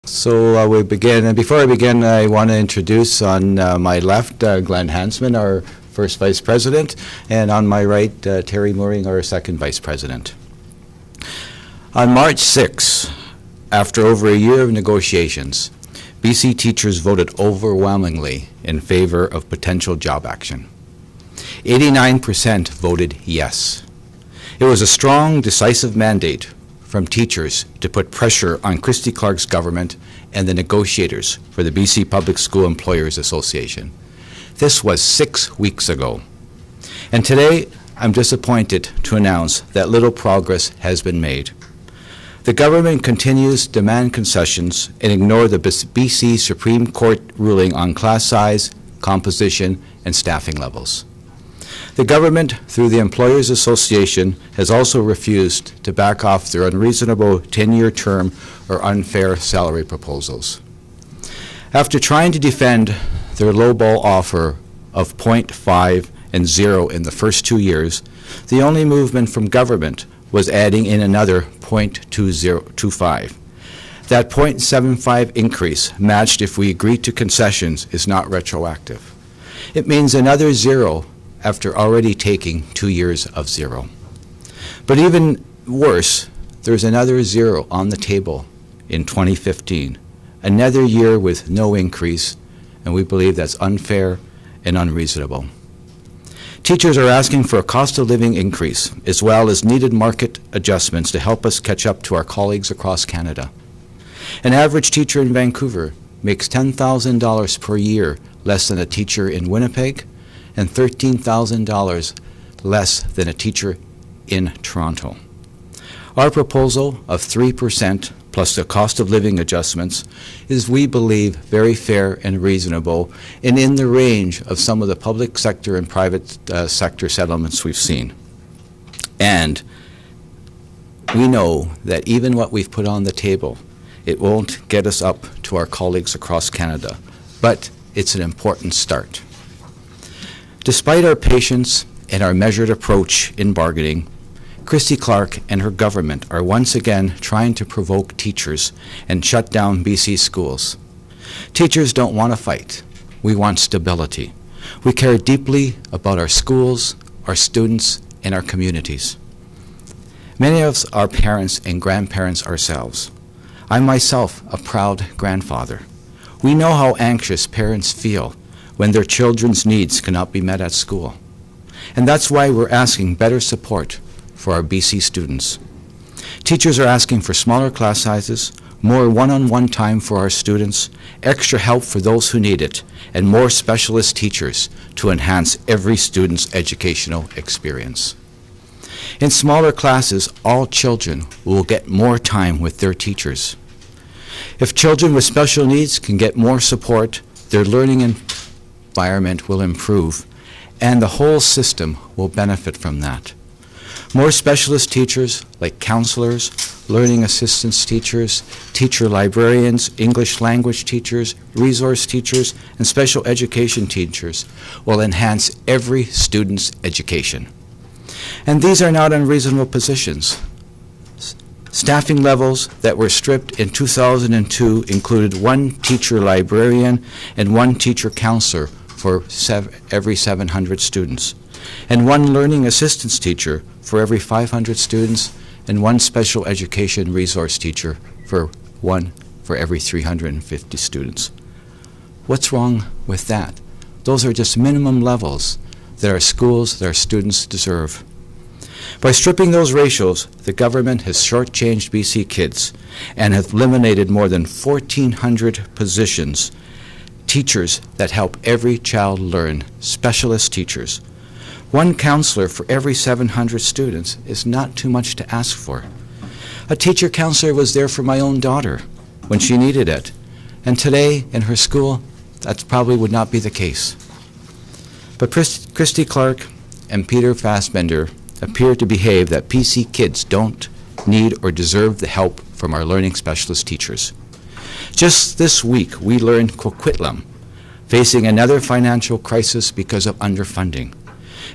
So we begin, and before I begin, I want to introduce on my left Glenn Hansman, our first Vice President, and on my right Terry Mooring, our second Vice President. On March 6, after over a year of negotiations, BC teachers voted overwhelmingly in favor of potential job action. 89% voted yes. It was a strong, decisive mandate from teachers to put pressure on Christy Clark's government and the negotiators for the BC Public School Employers Association. This was 6 weeks ago. And today, I'm disappointed to announce that little progress has been made. The government continues to demand concessions and ignore the BC Supreme Court ruling on class size, composition, and staffing levels. The government, through the Employers Association, has also refused to back off their unreasonable 10-year term or unfair salary proposals. After trying to defend their lowball offer of 0.5 and 0 in the first 2 years, the only movement from government was adding in another 0.2025. That 0.75 increase, matched if we agree to concessions, is not retroactive. It means another 0 after already taking 2 years of 0. But even worse, there's another 0 on the table in 2015, another year with no increase, and we believe that's unfair and unreasonable. Teachers are asking for a cost of living increase, as well as needed market adjustments to help us catch up to our colleagues across Canada. An average teacher in Vancouver makes $10,000 per year less than a teacher in Winnipeg, and $13,000 less than a teacher in Toronto. Our proposal of 3% plus the cost of living adjustments is, we believe, very fair and reasonable and in the range of some of the public sector and private sector settlements we've seen. And we know that even what we've put on the table, it won't get us up to our colleagues across Canada, but it's an important start. Despite our patience and our measured approach in bargaining, Christy Clark and her government are once again trying to provoke teachers and shut down BC schools. Teachers don't want to fight. We want stability. We care deeply about our schools, our students, and our communities. Many of us are parents and grandparents ourselves. I'm myself a proud grandfather. We know how anxious parents feel when their children's needs cannot be met at school. And that's why we're asking better support for our BC students. Teachers are asking for smaller class sizes, more one-on-one time for our students, extra help for those who need it, and more specialist teachers to enhance every student's educational experience. In smaller classes, all children will get more time with their teachers. If children with special needs can get more support, their learning environment will improve, and the whole system will benefit from that. More specialist teachers, like counselors, learning assistance teachers, teacher librarians, English language teachers, resource teachers, and special education teachers will enhance every student's education. And these are not unreasonable positions. Staffing levels that were stripped in 2002 included 1 teacher librarian and 1 teacher counselor for every 700 students, and 1 learning assistance teacher for every 500 students, and 1 special education resource teacher for every 350 students. What's wrong with that? Those are just minimum levels that our schools, that our students deserve. By stripping those ratios, the government has shortchanged BC kids and has eliminated more than 1,400 positions, teachers that help every child learn, specialist teachers. 1 counselor for every 700 students is not too much to ask for. A teacher counselor was there for my own daughter when she needed it, and today in her school, that probably would not be the case. But Christy Clark and Peter Fassbender appear to behave that PC kids don't need or deserve the help from our learning specialist teachers. Just this week, we learned Coquitlam, facing another financial crisis because of underfunding,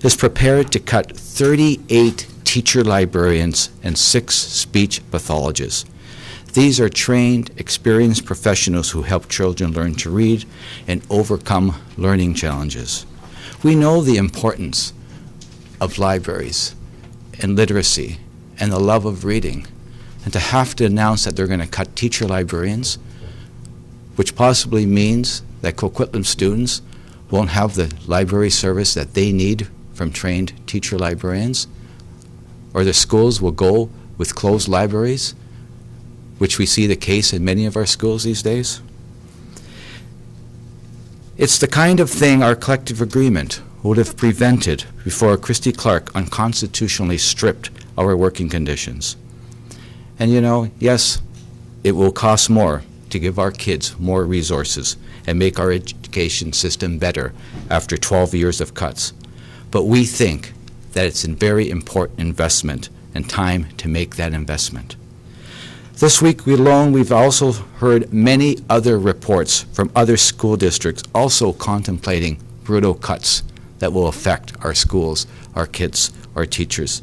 is prepared to cut 38 teacher librarians and 6 speech pathologists. These are trained, experienced professionals who help children learn to read and overcome learning challenges. We know the importance of libraries and literacy and the love of reading, and to have to announce that they're going to cut teacher librarians, which possibly means that Coquitlam students won't have the library service that they need from trained teacher librarians, or the schools will go with closed libraries, which we see the case in many of our schools these days. It's the kind of thing our collective agreement would have prevented before Christy Clark unconstitutionally stripped our working conditions. And you know, yes, it will cost more to give our kids more resources and make our education system better after 12 years of cuts. But we think that it's a very important investment and time to make that investment. This week alone, we've also heard many other reports from other school districts also contemplating brutal cuts that will affect our schools, our kids, our teachers.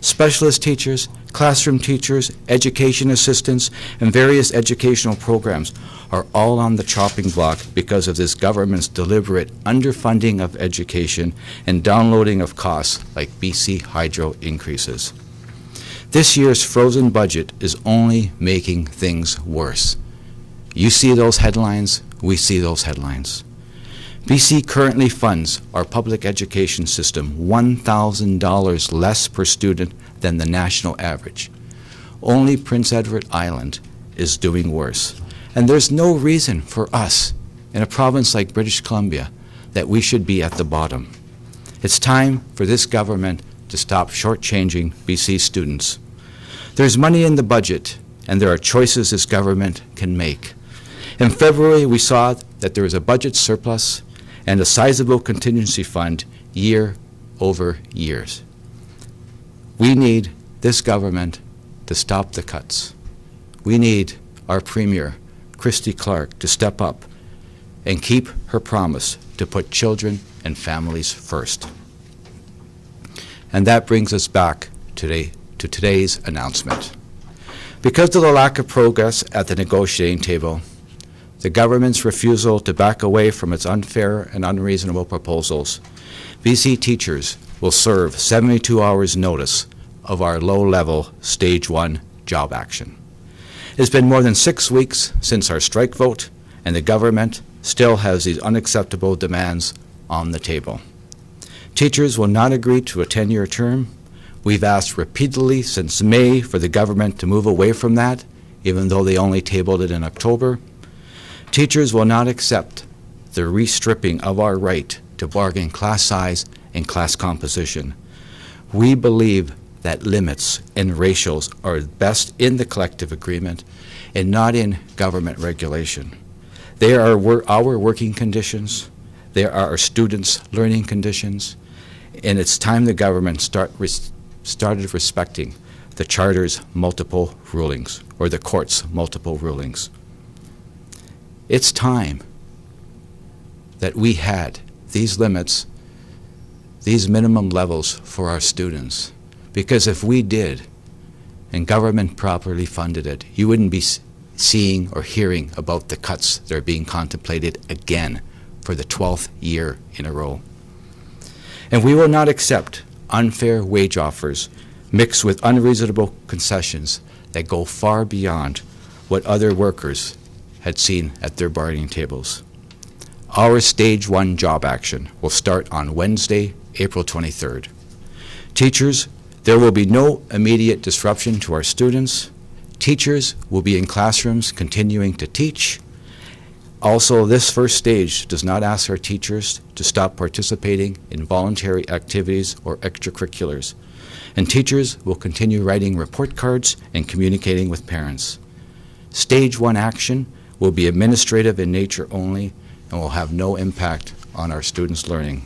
Specialist teachers, classroom teachers, education assistants, and various educational programs are all on the chopping block because of this government's deliberate underfunding of education and downloading of costs like BC Hydro increases. This year's frozen budget is only making things worse. You see those headlines, we see those headlines. BC currently funds our public education system $1,000 less per student than the national average. Only Prince Edward Island is doing worse. And there's no reason for us in a province like British Columbia that we should be at the bottom. It's time for this government to stop shortchanging BC students. There's money in the budget, and there are choices this government can make. In February, we saw that there was a budget surplus and a sizable contingency fund year over years. We need this government to stop the cuts. We need our Premier, Christy Clark, to step up and keep her promise to put children and families first. And that brings us back today to today's announcement. Because of the lack of progress at the negotiating table, the government's refusal to back away from its unfair and unreasonable proposals, BC teachers will serve 72 hours notice of our low-level Stage 1 job action. It's been more than 6 weeks since our strike vote, and the government still has these unacceptable demands on the table. Teachers will not agree to a 10-year term. We've asked repeatedly since May for the government to move away from that, even though they only tabled it in October. Teachers will not accept the restripping of our right to bargain class size and class composition. We believe that limits and ratios are best in the collective agreement and not in government regulation. They are our working conditions, they are our students' learning conditions, and it's time the government started respecting the Charter's multiple rulings, or the court's multiple rulings. It's time that we had these limits, these minimum levels for our students. Because if we did, and government properly funded it, you wouldn't be seeing or hearing about the cuts that are being contemplated again for the 12th year in a row. And we will not accept unfair wage offers mixed with unreasonable concessions that go far beyond what other workers had seen at their bargaining tables. Our Stage 1 job action will start on Wednesday, April 23rd. Teachers, there will be no immediate disruption to our students. Teachers will be in classrooms continuing to teach. Also, this first stage does not ask our teachers to stop participating in voluntary activities or extracurriculars. And teachers will continue writing report cards and communicating with parents. Stage 1 action will be administrative in nature only and will have no impact on our students' learning.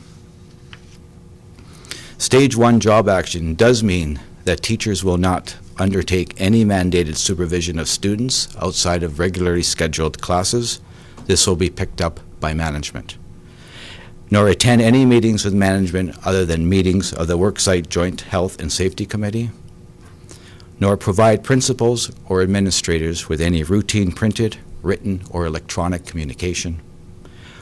Stage 1 job action does mean that teachers will not undertake any mandated supervision of students outside of regularly scheduled classes. This will be picked up by management. Nor attend any meetings with management other than meetings of the Worksite Joint Health and Safety Committee. nor provide principals or administrators with any routine printed, written, or electronic communication,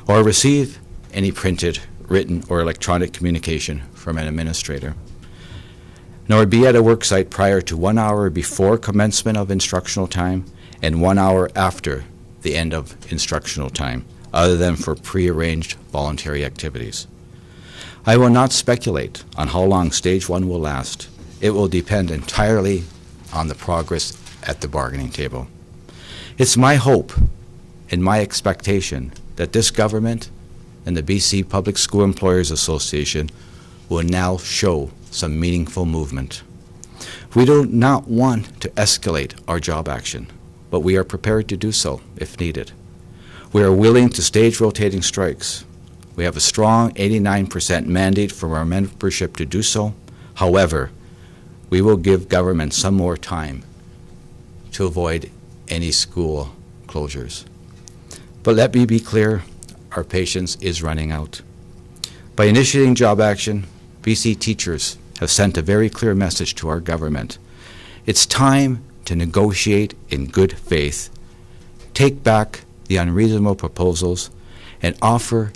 or receive any printed, written, or electronic communication from an administrator, nor be at a worksite prior to 1 hour before commencement of instructional time and 1 hour after the end of instructional time, other than for prearranged voluntary activities. I will not speculate on how long Stage 1 will last. It will depend entirely on the progress at the bargaining table. It's my hope and my expectation that this government and the BC Public School Employers Association will now show some meaningful movement. We do not want to escalate our job action, but we are prepared to do so if needed. We are willing to stage rotating strikes. We have a strong 89% mandate from our membership to do so. However, we will give government some more time to avoid any school closures. But let me be clear, our patience is running out. By initiating job action, BC teachers have sent a very clear message to our government. It's time to negotiate in good faith, take back the unreasonable proposals, and offer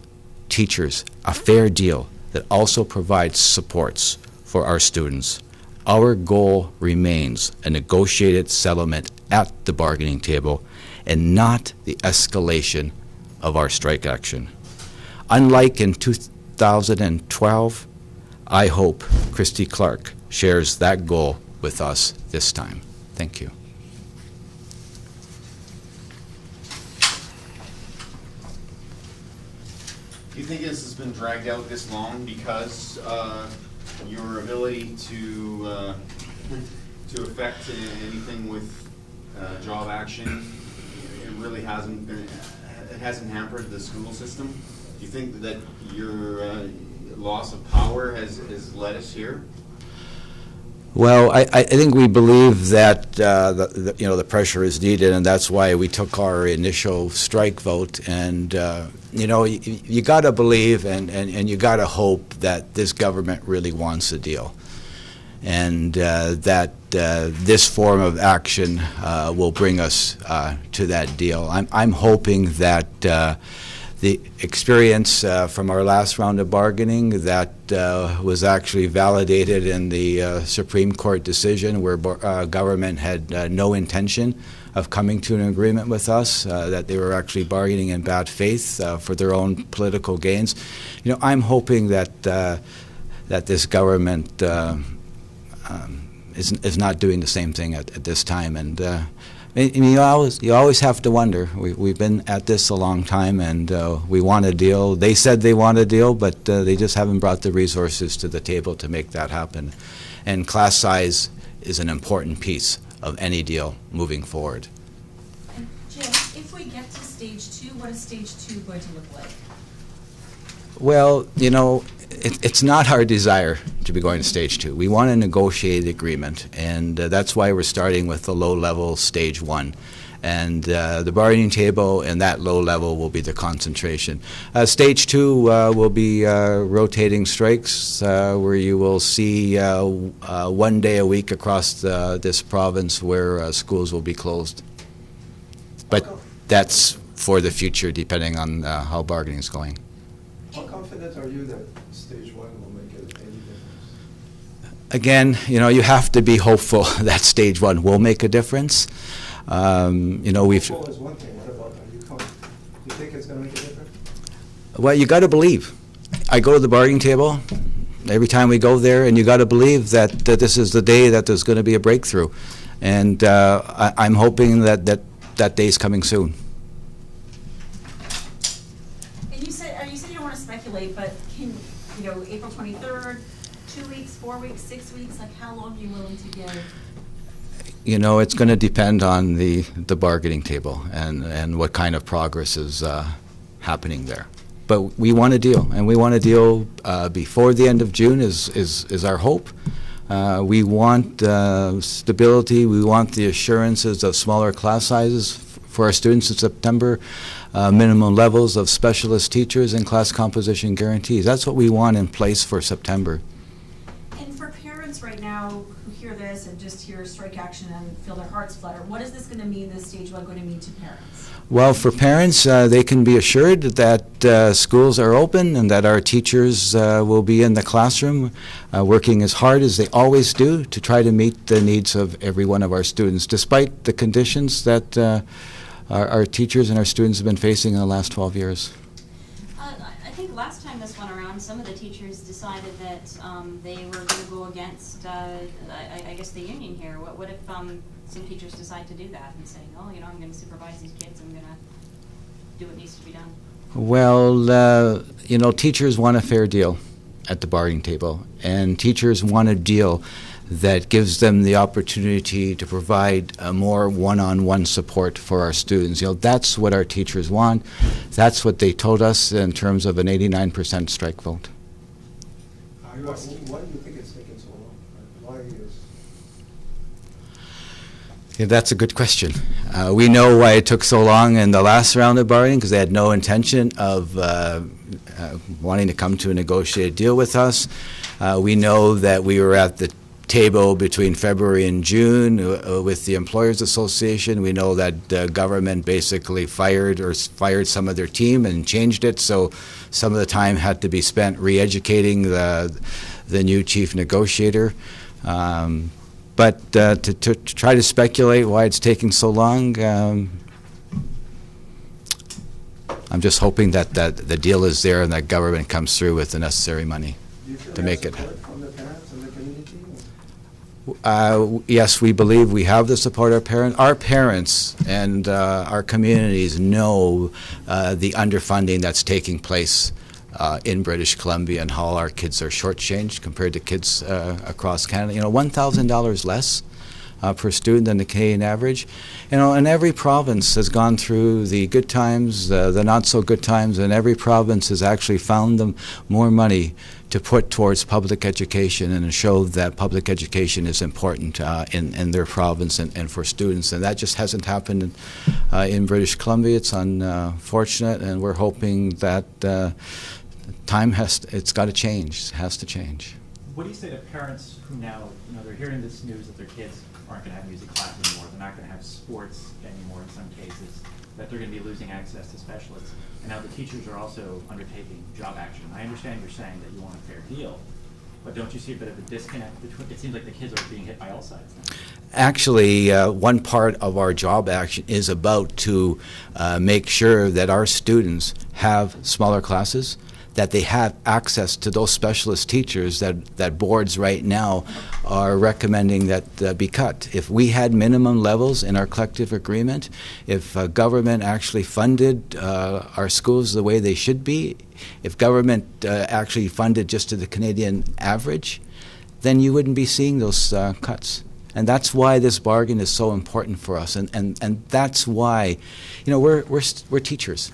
teachers a fair deal that also provides supports for our students. Our goal remains a negotiated settlement at the bargaining table and not the escalation of our strike action. Unlike in 2012, I hope Christy Clark shares that goal with us this time. Thank you. Do you think this has been dragged out this long because your ability to affect anything with job action, it really hasn't been, it hasn't hampered the school system? Do you think that your loss of power has led us here? Well, I think we believe that the pressure is needed, and that's why we took our initial strike vote. And you got to believe and you got to hope that this government really wants a deal, and that this form of action will bring us to that deal. I'm hoping that the experience from our last round of bargaining that was actually validated in the Supreme Court decision, where government had no intention of coming to an agreement with us, that they were actually bargaining in bad faith for their own political gains. I'm hoping that that this government is not doing the same thing at this time. And you always have to wonder. We've been at this a long time, and we want a deal. They said they want a deal, but they just haven't brought the resources to the table to make that happen. And class size is an important piece of any deal moving forward. And Jim, if we get to Stage 2, what is Stage 2 going to look like? Well, it's not our desire to be going to Stage 2. We want a negotiated agreement, and that's why we're starting with the low-level Stage 1. And the bargaining table and that low level will be the concentration. Stage 2 will be rotating strikes, where you will see 1 day a week across this province where schools will be closed. But that's for the future, depending on how bargaining is going. How confident are you that Stage 1 will make any difference? Again, you have to be hopeful that Stage 1 will make a difference. We've. Hopeful is one thing. What about, are you confident? Do you think it's going to make a difference? Well, you got to believe. I go to the bargaining table every time we go there, and you got to believe that this is the day that there's going to be a breakthrough, and I'm hoping that day's coming soon. And you said you don't want to speculate, but can April 23rd, 2 weeks, 4 weeks, 6 weeks? Like, how long are you willing to give? It's going to depend on the bargaining table and what kind of progress is happening there. But we want a deal, and we want a deal before the end of June is our hope. We want stability. We want the assurances of smaller class sizes for our students in September, minimum levels of specialist teachers, and class composition guarantees. That's what we want in place for September. And for parents right now who hear this and just hear strike action feel their hearts flutter. What is this going to mean, this stage one, going to mean to parents? Well, for parents, they can be assured that schools are open and that our teachers will be in the classroom working as hard as they always do to try to meet the needs of every one of our students, despite the conditions that our teachers and our students have been facing in the last 12 years. I think last time this went around, some of the teachers decided that they were going to go against, I guess, the union here. What if some teachers decide to do that and say, no, you know, I'm going to supervise these kids, I'm going to do what needs to be done? Well, you know, teachers want a fair deal at the bargaining table, and teachers want a deal that gives them the opportunity to provide more one-on-one support for our students. You know, that's what our teachers want. That's what they told us in terms of an 89% strike vote. Why do you think it's taken so long? Why is... Yeah, that's a good question. We know why it took so long in the last round of bargaining, because they had no intention of wanting to come to a negotiated deal with us. We know that we were at the table between February and June with the Employers Association. We know that the government basically fired some of their team and changed it, so some of the time had to be spent re-educating the new chief negotiator. But to try to speculate why it's taking so long, I'm just hoping that the deal is there and that government comes through with the necessary money to make it happen. From the parents and the community? Yes, we believe we have the support of our parents. Our parents and our communities know the underfunding that's taking place in British Columbia and how our kids are shortchanged compared to kids across Canada. You know, $1,000 less per student than the Canadian average. You know, and every province has gone through the good times, the not so good times, and every province has actually found them more money to put towards public education and to show that public education is important in their province and for students. And that just hasn't happened in British Columbia. It's unfortunate, and we're hoping that it's got to change. It has to change. What do you say to parents who now, you know, they're hearing this news that their kids aren't going to have music class anymore, they're not going to have sports anymore in some cases, that they're going to be losing access to specialists, and now the teachers are also undertaking job action? I understand you're saying that you want a fair deal, but don't you see a bit of a disconnect between, it seems like the kids are being hit by all sides now? Actually, one part of our job action is about to make sure that our students have smaller classes, that they have access to those specialist teachers that boards right now are recommending that be cut. If we had minimum levels in our collective agreement, if government actually funded our schools the way they should be, if government actually funded just to the Canadian average, then you wouldn't be seeing those cuts. And that's why this bargain is so important for us. And that's why, you know, we're teachers.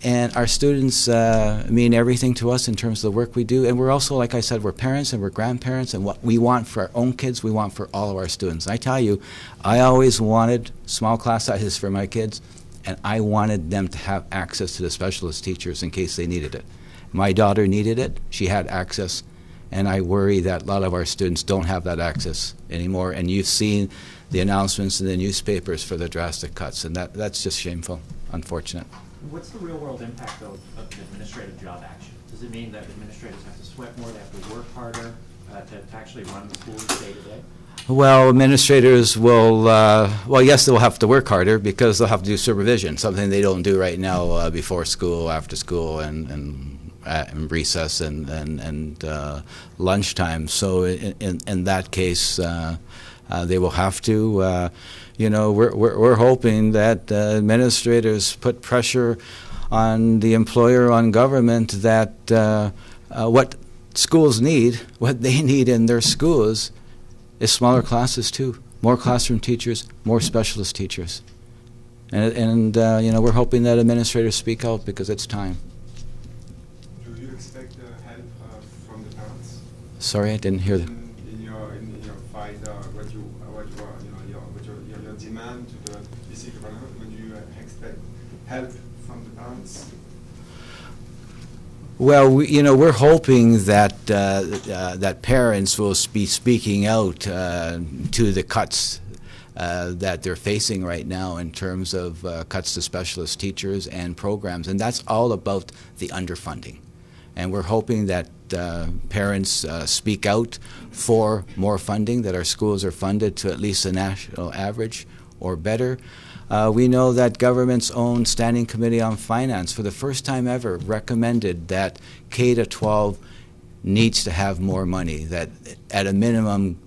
And our students mean everything to us in terms of the work we do. And we're also, like I said, we're parents and we're grandparents, and what we want for our own kids, we want for all of our students. I tell you, I always wanted small class sizes for my kids, and I wanted them to have access to the specialist teachers in case they needed it. My daughter needed it. She had access. And I worry that a lot of our students don't have that access anymore. And you've seen the announcements in the newspapers for the drastic cuts, and that's just shameful, unfortunate. What's the real-world impact, though, of administrative job action? Does it mean that administrators have to sweat more, they have to work harder to actually run the schools day to day? Well, administrators will, yes, they'll have to work harder because they'll have to do supervision, something they don't do right now before school, after school, and recess and lunchtime. So in that case, they will have to. You know, we're hoping that administrators put pressure on the employer, on government, that what schools need, what they need in their schools, is smaller classes too, more classroom teachers, more specialist teachers, and you know, we're hoping that administrators speak out because it's time. Do you expect help from the parents? Sorry, I didn't hear that. In your fight, what you your demand to the BC government, would you expect help from the parents? Well, you know, we're hoping that that parents will be speaking out to the cuts that they're facing right now in terms of cuts to specialist teachers and programs, and that's all about the underfunding. And we're hoping that parents speak out for more funding, that our schools are funded to at least the national average or better. We know that government's own Standing Committee on Finance, for the first time ever, recommended that K-12 needs to have more money, that at a minimum,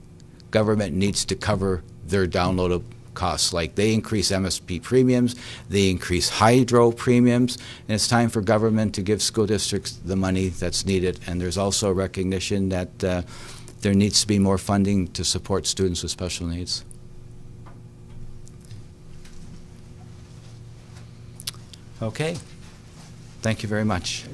government needs to cover their download costs. Like they increase MSP premiums, they increase hydro premiums, and it's time for government to give school districts the money that's needed. And there's also a recognition that there needs to be more funding to support students with special needs. Okay. Thank you very much.